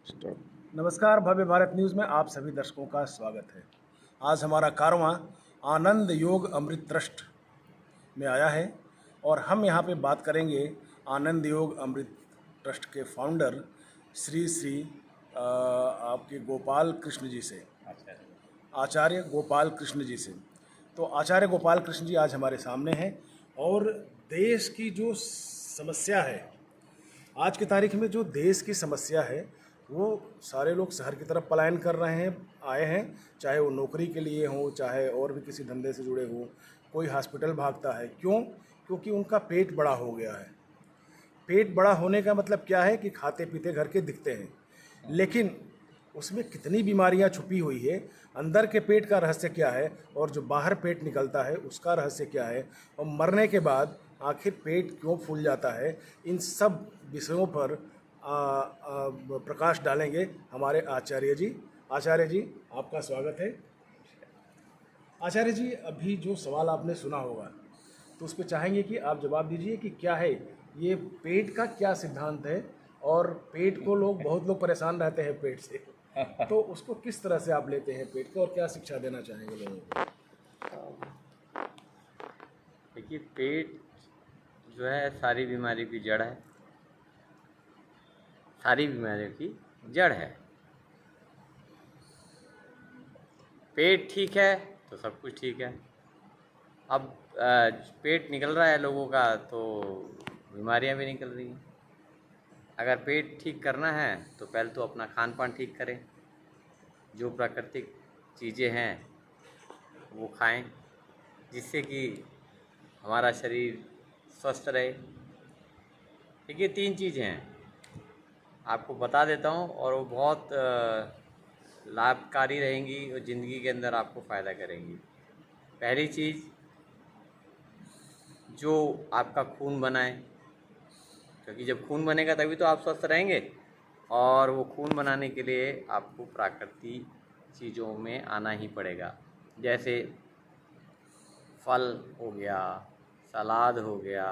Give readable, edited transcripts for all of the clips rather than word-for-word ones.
नमस्कार, भव्य भारत न्यूज़ में आप सभी दर्शकों का स्वागत है। आज हमारा कारवां आनंद योग अमृत ट्रस्ट में आया है और हम यहाँ पे बात करेंगे आनंद योग अमृत ट्रस्ट के फाउंडर श्री श्री आपके गोपाल कृष्ण जी से, आचार्य गोपाल कृष्ण जी से। तो आचार्य गोपाल कृष्ण जी आज हमारे सामने हैं और देश की जो समस्या है, आज की तारीख में जो देश की समस्या है, वो सारे लोग शहर की तरफ पलायन कर रहे हैं, आए हैं, चाहे वो नौकरी के लिए हो, चाहे और भी किसी धंधे से जुड़े हो, कोई हॉस्पिटल भागता है। क्यों? क्योंकि उनका पेट बड़ा हो गया है। पेट बड़ा होने का मतलब क्या है कि खाते पीते घर के दिखते हैं, लेकिन उसमें कितनी बीमारियां छुपी हुई है, अंदर के पेट का रहस्य क्या है और जो बाहर पेट निकलता है उसका रहस्य क्या है, और मरने के बाद आखिर पेट क्यों फूल जाता है, इन सब विषयों पर प्रकाश डालेंगे हमारे आचार्य जी। आचार्य जी, आपका स्वागत है। आचार्य जी, अभी जो सवाल आपने सुना होगा तो उस पर चाहेंगे कि आप जवाब दीजिए कि क्या है ये पेट का क्या सिद्धांत है, और पेट को बहुत लोग परेशान रहते हैं पेट से, तो उसको किस तरह से आप लेते हैं पेट को, और क्या शिक्षा देना चाहेंगे लोगों को? देखिए, पेट जो है सारी बीमारी की जड़ है। सारी बीमारियों की जड़ है। पेट ठीक है तो सब कुछ ठीक है। अब पेट निकल रहा है लोगों का तो बीमारियां भी निकल रही हैं। अगर पेट ठीक करना है तो पहले तो अपना खान पान ठीक करें, जो प्राकृतिक चीज़ें हैं वो खाएं, जिससे कि हमारा शरीर स्वस्थ रहे। देखिए, 3 चीज़ें हैं, आपको बता देता हूँ और वो बहुत लाभकारी रहेंगी और ज़िंदगी के अंदर आपको फ़ायदा करेंगी। पहली चीज़, जो आपका खून बनाए, क्योंकि जब खून बनेगा तभी तो आप स्वस्थ रहेंगे, और वो खून बनाने के लिए आपको प्राकृतिक चीज़ों में आना ही पड़ेगा। जैसे फल हो गया, सलाद हो गया,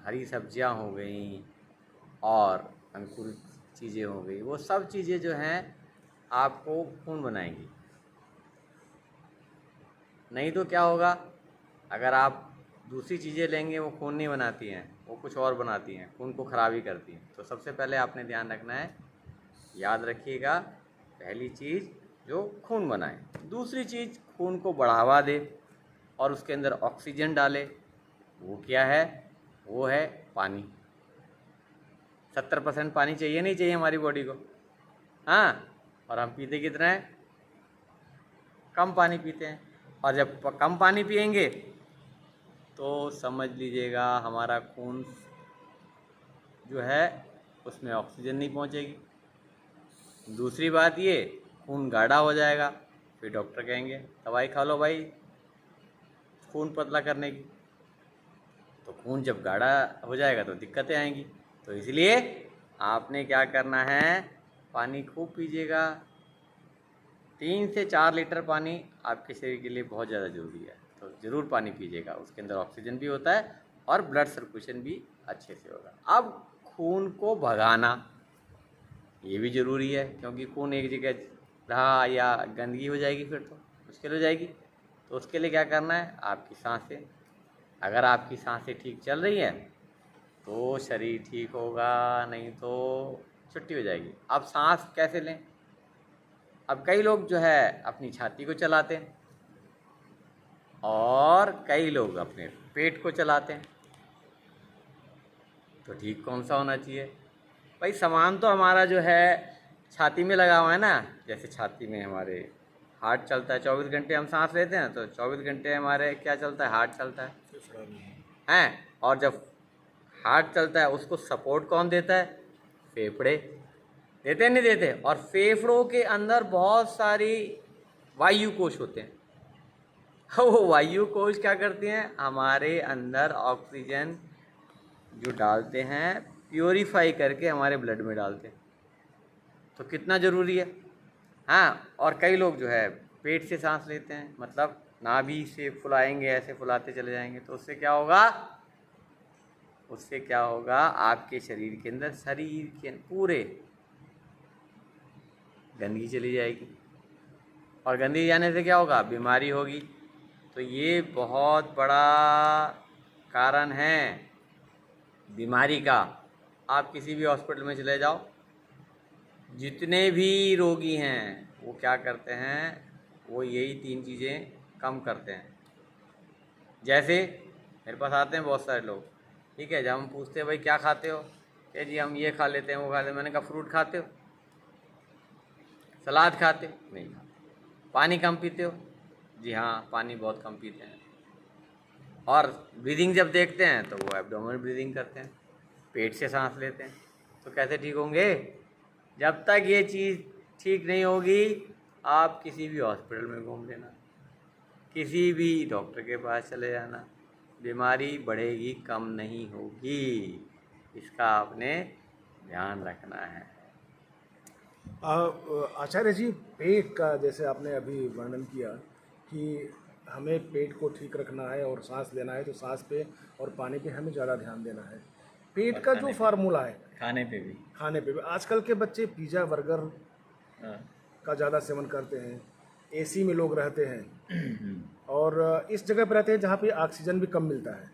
हरी सब्जियां हो गई और अंकुरित चीज़ें हो गई। वो सब चीज़ें जो हैं आपको खून बनाएंगी। नहीं तो क्या होगा, अगर आप दूसरी चीज़ें लेंगे वो खून नहीं बनाती हैं, वो कुछ और बनाती हैं, खून को ख़राब ही करती हैं। तो सबसे पहले आपने ध्यान रखना है, याद रखिएगा, पहली चीज़ जो खून बनाए। दूसरी चीज़ खून को बढ़ावा दे और उसके अंदर ऑक्सीजन डाले, वो क्या है? वो है पानी। 70% पानी चाहिए नहीं चाहिए हमारी बॉडी को? हाँ। और हम पीते कितना है? कम पानी पीते हैं। और जब कम पानी पिएंगे तो समझ लीजिएगा हमारा खून जो है उसमें ऑक्सीजन नहीं पहुंचेगी। दूसरी बात ये, खून गाढ़ा हो जाएगा, फिर डॉक्टर कहेंगे दवाई खा लो भाई खून पतला करने की। तो खून जब गाढ़ा हो जाएगा तो दिक्कतें आएंगी। तो इसलिए आपने क्या करना है, पानी खूब पीजिएगा। 3 से 4 लीटर पानी आपके शरीर के लिए बहुत ज़्यादा ज़रूरी है, तो ज़रूर पानी पीजिएगा। उसके अंदर ऑक्सीजन भी होता है और ब्लड सर्कुलेशन भी अच्छे से होगा। अब खून को भगाना ये भी ज़रूरी है, क्योंकि खून एक जगह रहा या गंदगी हो जाएगी फिर तो मुश्किल हो जाएगी। तो उसके लिए क्या करना है, आपकी सांसें, अगर आपकी सांसें ठीक चल रही हैं तो शरीर ठीक होगा, नहीं तो छुट्टी हो जाएगी। अब सांस कैसे लें? अब कई लोग जो है अपनी छाती को चलाते हैं और कई लोग अपने पेट को चलाते हैं। तो ठीक कौन सा होना चाहिए भाई? सामान तो हमारा जो है छाती में लगा हुआ है ना। जैसे छाती में हमारे हार्ट चलता है, 24 घंटे हम सांस लेते हैं तो 24 घंटे हमारे क्या चलता है? हार्ट चलता है। और जब हार्ट चलता है उसको सपोर्ट कौन देता है? फेफड़े देते नहीं देते? और फेफड़ों के अंदर बहुत सारी वायु कोश होते हैं। वो वायु कोश क्या करती हैं? हमारे अंदर ऑक्सीजन जो डालते हैं, प्योरीफाई करके हमारे ब्लड में डालते हैं। तो कितना ज़रूरी है। हाँ। और कई लोग जो है पेट से सांस लेते हैं, मतलब नाभि से फुलाएंगे, ऐसे फुलाते चले जाएंगे। तो उससे क्या होगा? उससे क्या होगा, आपके शरीर के अंदर, शरीर के पूरे गंदगी चली जाएगी, और गंदगी जाने से क्या होगा, बीमारी होगी। तो ये बहुत बड़ा कारण है बीमारी का। आप किसी भी हॉस्पिटल में चले जाओ, जितने भी रोगी हैं वो क्या करते हैं, वो यही 3 चीज़ें कम करते हैं। जैसे मेरे पास आते हैं बहुत सारे लोग, ठीक है, जब हम पूछते हैं भाई क्या खाते हो, क्या जी हम ये खा लेते हैं वो खा लेते हैं। मैंने कहा फ्रूट खाते हो, सलाद खाते हो, नहीं खाते। पानी कम पीते हो, जी हाँ पानी बहुत कम पीते हैं। और ब्रीदिंग जब देखते हैं तो वो एब्डोमिनल ब्रीदिंग करते हैं, पेट से सांस लेते हैं। तो कैसे ठीक होंगे? जब तक ये चीज़ ठीक नहीं होगी, आप किसी भी हॉस्पिटल में घूम लेना, किसी भी डॉक्टर के पास चले जाना, बीमारी बढ़ेगी, कम नहीं होगी। इसका आपने ध्यान रखना है। आचार्य जी, पेट का जैसे आपने अभी वर्णन किया कि हमें पेट को ठीक रखना है और सांस लेना है तो सांस पे और पानी पे हमें ज़्यादा ध्यान देना है। पेट और का खाने जो पे, फार्मूला है, खाने पे भी। खाने पे भी आजकल के बच्चे पिज़्ज़ा बर्गर हाँ। का ज़्यादा सेवन करते हैं, एसी में लोग रहते हैं और इस जगह पर रहते हैं जहाँ पे ऑक्सीजन भी कम मिलता है।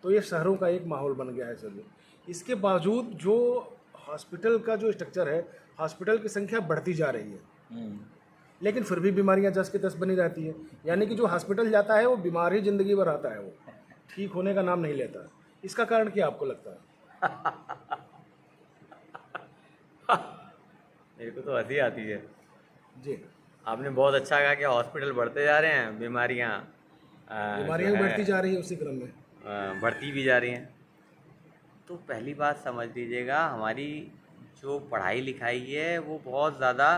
तो ये शहरों का एक माहौल बन गया है सभी। इसके बावजूद जो हॉस्पिटल का जो स्ट्रक्चर है, हॉस्पिटल की संख्या बढ़ती जा रही है, लेकिन फिर भी बीमारियां जस की तस बनी रहती है। यानी कि जो हॉस्पिटल जाता है वो बीमार ही जिंदगी भर आता है, वो ठीक होने का नाम नहीं लेता। इसका कारण क्या आपको लगता है? मेरे को तो हंसी आती है। जी, आपने बहुत अच्छा कहा कि हॉस्पिटल बढ़ते जा रहे हैं, बीमारियाँ बीमारियां भी बढ़ती जा रही है उसी क्रम में। बढ़ती भी जा रही हैं। तो पहली बात समझ लीजिएगा, हमारी जो पढ़ाई लिखाई है वो बहुत ज़्यादा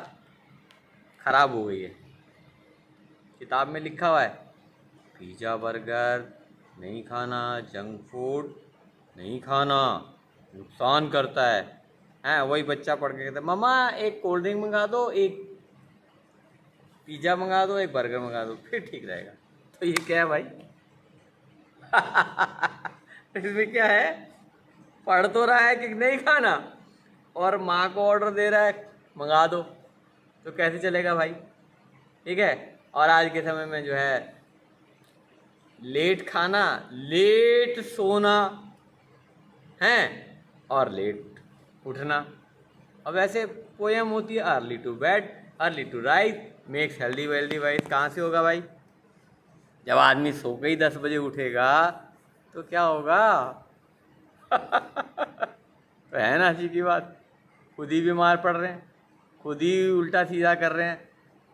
ख़राब हो गई है। किताब में लिखा हुआ है पिज़्ज़ा बर्गर नहीं खाना, जंक फूड नहीं खाना, नुकसान करता है। हैं, वही बच्चा पढ़ के कहता है मम्मा एक कोल्ड ड्रिंक मंगा दो, एक पिज़्ज़ा मंगा दो, एक बर्गर मंगा दो, फिर ठीक रहेगा। तो ये क्या है भाई? इसमें क्या है? पढ़ तो रहा है कि नहीं खाना, और माँ को ऑर्डर दे रहा है मंगा दो, तो कैसे चलेगा भाई? ठीक है। और आज के समय में जो है लेट खाना, लेट सोना है, और लेट उठना। अब ऐसे पोयम होती है early to bed early to rise makes healthy wealthy wise. कहाँ से होगा भाई? जब आदमी सो के ही 10 बजे उठेगा तो क्या होगा? तो है ना हंसी की बात, खुद ही बीमार पड़ रहे हैं, खुद ही उल्टा सीधा कर रहे हैं।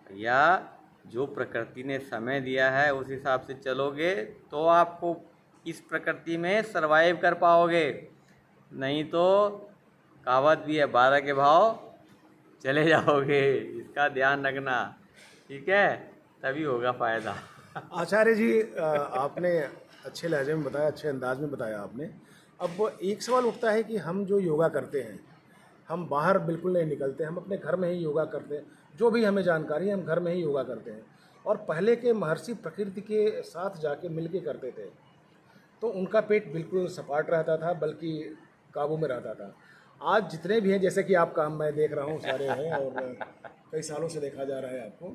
भैया जो प्रकृति ने समय दिया है उस हिसाब से चलोगे तो आपको इस प्रकृति में सरवाइव कर पाओगे, नहीं तो कहावत भी है 12 के भाव चले जाओगे। इसका ध्यान रखना, ठीक है, तभी होगा फ़ायदा। आचार्य जी, आपने अच्छे लहजे में बताया, अच्छे अंदाज में बताया आपने। अब एक सवाल उठता है कि हम जो योगा करते हैं, हम बाहर बिल्कुल नहीं निकलते, हम अपने घर में ही योगा करते हैं। जो भी हमें जानकारी है हम घर में ही योगा करते हैं। और पहले के महर्षि प्रकृति के साथ जाके मिल के करते थे, तो उनका पेट बिल्कुल सपाट रहता था, बल्कि काबू में रहता था। आज जितने भी हैं, जैसे कि आपका मैं देख रहा हूँ सारे हैं और कई सालों से देखा जा रहा है आपको,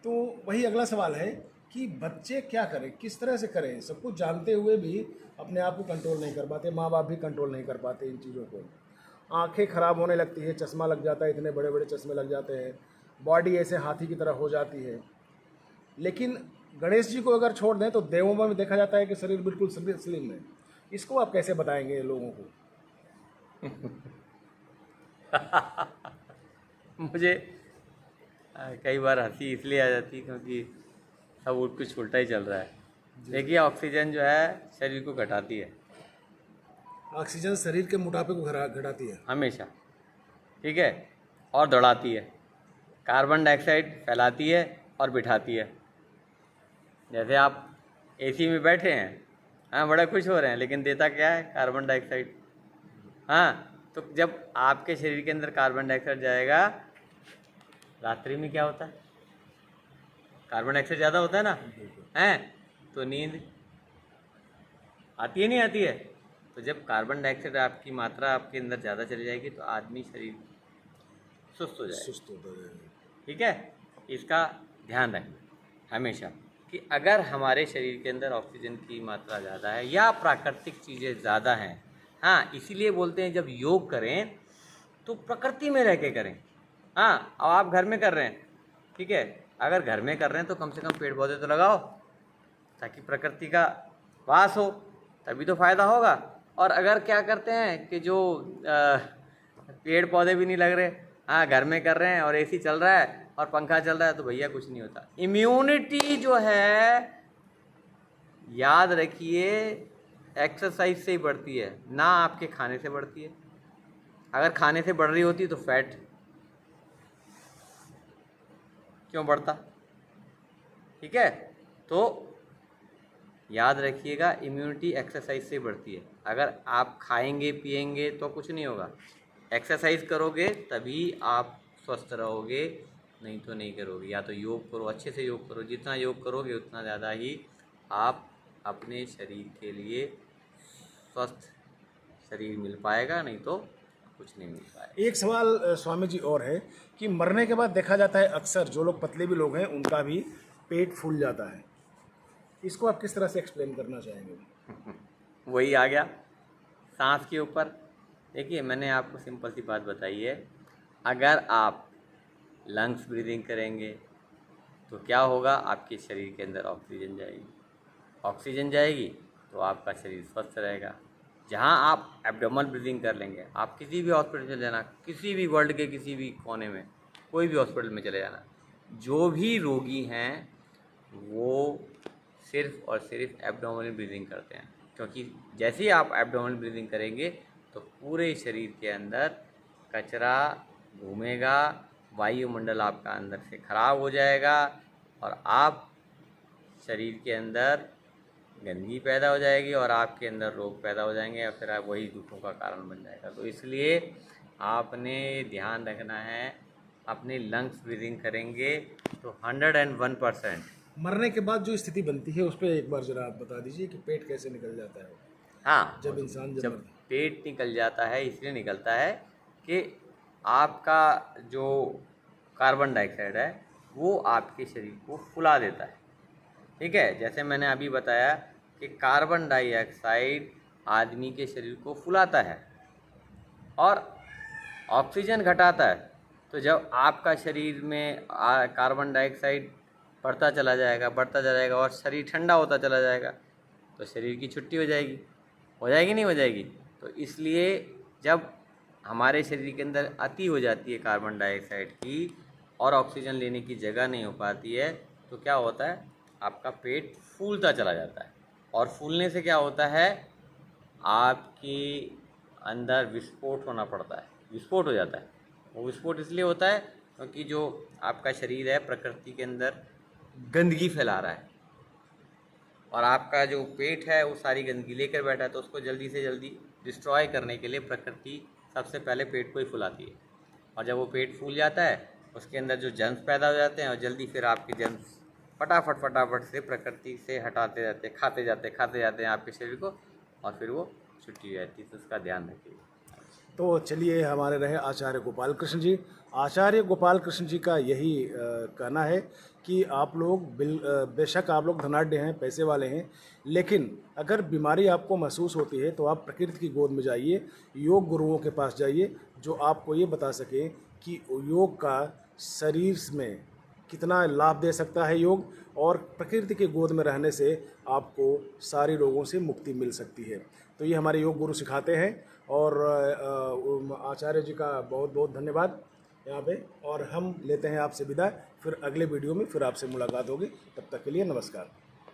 तो वही अगला सवाल है कि बच्चे क्या करें, किस तरह से करें? सब कुछ जानते हुए भी अपने आप को कंट्रोल नहीं कर पाते, माँ बाप भी कंट्रोल नहीं कर पाते इन चीज़ों को। आंखें खराब होने लगती है, चश्मा लग जाता है, इतने बड़े बड़े चश्मे लग जाते हैं, बॉडी ऐसे हाथी की तरह हो जाती है। लेकिन गणेश जी को अगर छोड़ दें तो देवों में देखा जाता है कि शरीर बिल्कुल स्लिम है। इसको आप कैसे बताएंगे लोगों को? मुझे कई बार हंसी इसलिए आ जाती है क्योंकि सब कुछ उल्टा ही चल रहा है। देखिए ऑक्सीजन जो है शरीर को घटाती है ऑक्सीजन शरीर के मोटापे को घटाती है हमेशा, ठीक है, और दौड़ाती है। कार्बन डाइऑक्साइड फैलाती है और बिठाती है। जैसे आप एसी में बैठे हैं, हाँ बड़ा खुश हो रहे हैं, लेकिन देता क्या है? Carbon dioxide. हाँ, तो जब आपके शरीर के अंदर कार्बन डाइऑक्साइड जाएगा, रात्रि में क्या होता है? कार्बन डाइऑक्साइड ज़्यादा होता है ना, हैं, तो नींद आती है नहीं आती है? तो जब कार्बन डाइऑक्साइड आपकी मात्रा आपके अंदर ज़्यादा चली जाएगी तो आदमी शरीर सुस्त हो जाएगा। सुस्त होता है। ठीक है, इसका ध्यान रखना हमेशा कि अगर हमारे शरीर के अंदर ऑक्सीजन की मात्रा ज़्यादा है या प्राकृतिक चीज़ें ज़्यादा हैं, हाँ, इसीलिए बोलते हैं जब योग करें तो प्रकृति में रह के करें। हाँ, अब आप घर में कर रहे हैं, ठीक है, अगर घर में कर रहे हैं तो कम से कम पेड़ पौधे तो लगाओ ताकि प्रकृति का वास हो, तभी तो फ़ायदा होगा। और अगर क्या करते हैं कि जो पेड़ पौधे भी नहीं लग रहे, हाँ, घर में कर रहे हैं और एसी चल रहा है और पंखा चल रहा है, तो भैया कुछ नहीं होता। इम्यूनिटी जो है, याद रखिए, एक्सरसाइज से ही बढ़ती है, ना आपके खाने से बढ़ती है। अगर खाने से बढ़ रही होती तो फैट क्यों बढ़ता? ठीक है, तो याद रखिएगा, इम्यूनिटी एक्सरसाइज से बढ़ती है। अगर आप खाएंगे पिएंगे तो कुछ नहीं होगा, एक्सरसाइज करोगे तभी आप स्वस्थ रहोगे, नहीं तो नहीं करोगे। या तो योग करो, अच्छे से योग करो, जितना योग करोगे उतना ज़्यादा ही आप अपने शरीर के लिए स्वस्थ शरीर मिल पाएगा, नहीं तो कुछ नहीं मिल पाएगा। एक सवाल स्वामी जी और है कि मरने के बाद देखा जाता है अक्सर जो लोग पतले भी लोग हैं उनका भी पेट फूल जाता है, इसको आप किस तरह से एक्सप्लेन करना चाहेंगे? वही आ गया सांस के ऊपर। देखिए, मैंने आपको सिंपल सी बात बताई है, अगर आप लंग्स ब्रीदिंग करेंगे तो क्या होगा, आपके शरीर के अंदर ऑक्सीजन जाएगी, ऑक्सीजन जाएगी तो आपका शरीर स्वस्थ रहेगा। जहाँ आप एब्डोमल ब्रीदिंग कर लेंगे, आप किसी भी हॉस्पिटल चले जाना, किसी भी वर्ल्ड के किसी भी कोने में, कोई भी हॉस्पिटल में चले जाना, जो भी रोगी हैं वो सिर्फ और सिर्फ एब्डोमिनल ब्रीदिंग करते हैं। क्योंकि जैसे ही आप एब्डोमिनल ब्रीदिंग करेंगे तो पूरे शरीर के अंदर कचरा घूमेगा, वायुमंडल आपका अंदर से खराब हो जाएगा और आप शरीर के अंदर गंदगी पैदा हो जाएगी और आपके अंदर रोग पैदा हो जाएंगे, या फिर आप वही दुखों का कारण बन जाएगा। तो इसलिए आपने ध्यान रखना है, अपने लंग्स ब्रीदिंग करेंगे तो 101%। मरने के बाद जो स्थिति बनती है उस पर एक बार जरा आप बता दीजिए कि पेट कैसे निकल जाता है हाँ, जब इंसान जब पेट निकल जाता है इसलिए निकलता है कि आपका जो कार्बन डाइऑक्साइड है वो आपके शरीर को फुला देता है। ठीक है, जैसे मैंने अभी बताया कि कार्बन डाइऑक्साइड आदमी के शरीर को फुलाता है और ऑक्सीजन घटाता है। तो जब आपका शरीर में कार्बन डाइऑक्साइड बढ़ता चला जाएगा और शरीर ठंडा होता चला जाएगा तो शरीर की छुट्टी हो जाएगी नहीं हो जाएगी? तो इसलिए जब हमारे शरीर के अंदर अति हो जाती है कार्बन डाइऑक्साइड की और ऑक्सीजन लेने की जगह नहीं हो पाती है तो क्या होता है, आपका पेट फूलता चला जाता है। और फूलने से क्या होता है, आपके अंदर विस्फोट होना पड़ता है, विस्फोट हो जाता है। वो विस्फोट इसलिए होता है क्योंकि जो आपका शरीर है प्रकृति के अंदर गंदगी फैला रहा है और आपका जो पेट है वो सारी गंदगी लेकर बैठा है। तो उसको जल्दी से जल्दी डिस्ट्रॉय करने के लिए प्रकृति सबसे पहले पेट को ही फुलाती है। और जब वो पेट फूल जाता है उसके अंदर जो जर्म्स पैदा हो जाते हैं और जल्दी फिर आपके जर्म्स फटाफट से प्रकृति से हटाते जाते हैं, खाते जाते हैं आपके शरीर को और फिर वो छुट्टी हो जाती है। तो उसका ध्यान रखिए। तो चलिए, हमारे रहे आचार्य गोपाल कृष्ण जी। आचार्य गोपाल कृष्ण जी का यही कहना है कि आप लोग बेशक आप लोग धनाढ्य हैं, पैसे वाले हैं, लेकिन अगर बीमारी आपको महसूस होती है तो आप प्रकृति की गोद में जाइए, योग गुरुओं के पास जाइए जो आपको ये बता सके कि योग का शरीर में कितना लाभ दे सकता है योग, और प्रकृति की गोद में रहने से आपको सारी रोगों से मुक्ति मिल सकती है। तो ये हमारे योग गुरु सिखाते हैं और आचार्य जी का बहुत बहुत धन्यवाद यहाँ पे। और हम लेते हैं आपसे विदा, फिर अगले वीडियो में फिर आपसे मुलाकात होगी। तब तक के लिए नमस्कार।